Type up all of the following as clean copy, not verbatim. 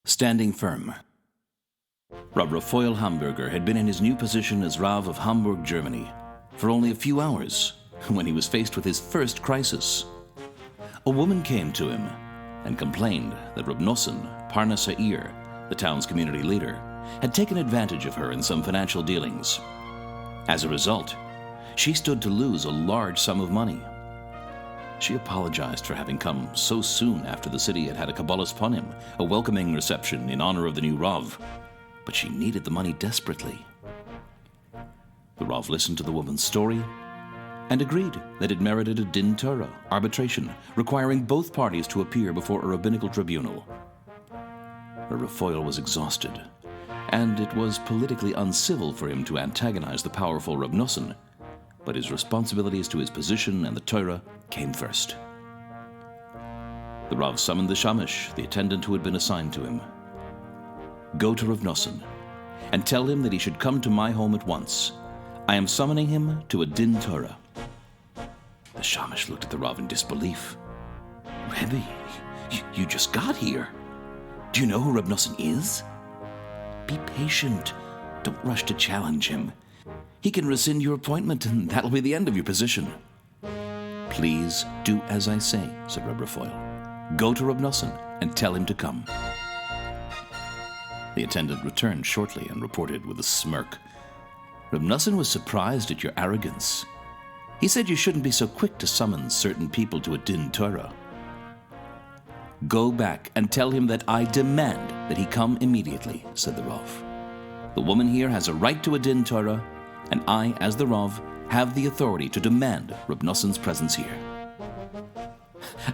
Standing firm. Rabbi Raphael Hamburger had been in his new position as Rav of Hamburg, Germany, for only a few hours when he was faced with his first crisis. A woman came to him and complained that Reb Nosson, Parnas Ha'ir, the town's community leader, had taken advantage of her in some financial dealings. As a result, she stood to lose a large sum of money. She apologized for having come so soon after the city had had a Kabbalas Panim, a welcoming reception in honor of the new Rav, but she needed the money desperately. The Rav listened to the woman's story and agreed that it merited a din Torah, arbitration, requiring both parties to appear before a rabbinical tribunal. Raphael was exhausted, and it was politically uncivil for him to antagonize the powerful Reb Nosson, but his responsibilities to his position and the Torah came first. The Rav summoned the Shamash, the attendant who had been assigned to him. "Go to Reb Nosson and tell him that he should come to my home at once. I am summoning him to a din Torah." The Shamash looked at the Rav in disbelief. "Rebbe, you just got here. Do you know who Reb Nosson is? Be patient. Don't rush to challenge him. He can rescind your appointment, and that'll be the end of your position." "Please do as I say," said Reb Raphael. "Go to Reb Nosson and tell him to come." The attendant returned shortly and reported with a smirk, "Reb Nosson was surprised at your arrogance. He said you shouldn't be so quick to summon certain people to a din Torah." "Go back and tell him that I demand that he come immediately," said the Rav. "The woman here has a right to a din Torah, and I, as the Rav, have the authority to demand Reb Nosson's presence here."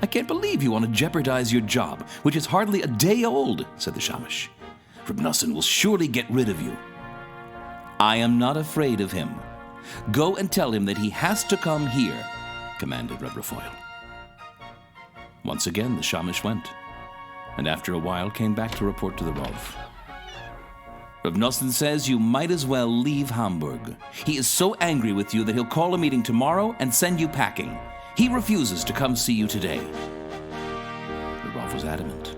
"I can't believe you want to jeopardize your job, which is hardly a day old," said the Shamash. "Reb Nosson will surely get rid of you." "I am not afraid of him. Go and tell him that he has to come here," commanded Reb Raphael. Once again the Shamash went, and after a while came back to report to the Rav. "Reb Nosson says you might as well leave Hamburg. He is so angry with you that he'll call a meeting tomorrow and send you packing. He refuses to come see you today." The Rav was adamant.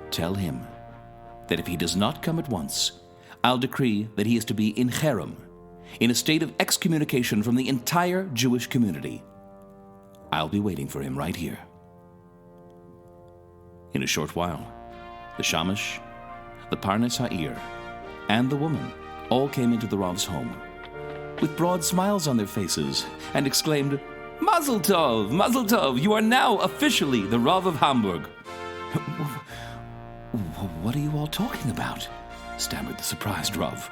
"Tell him that if he does not come at once, I'll decree that he is to be in cherem, in a state of excommunication from the entire Jewish community. I'll be waiting for him right here." In a short while, the Shamash, the Parnas Ha'ir, and the woman all came into the Rav's home, with broad smiles on their faces, and exclaimed, "Mazel tov, Mazel tov, you are now officially the Rav of Hamburg." "What are you all talking about?" stammered the surprised Rav.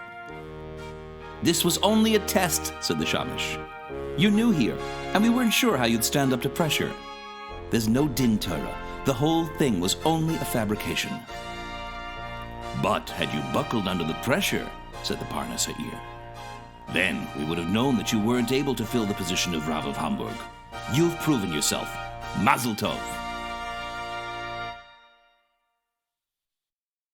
"This was only a test," said the Shamash. "You're new here, and we weren't sure how you'd stand up to pressure. There's no din Torah. The whole thing was only a fabrication." "But had you buckled under the pressure," said the Parnas Ha'ir, "then we would have known that you weren't able to fill the position of Rav of Hamburg. You've proven yourself. Mazel tov."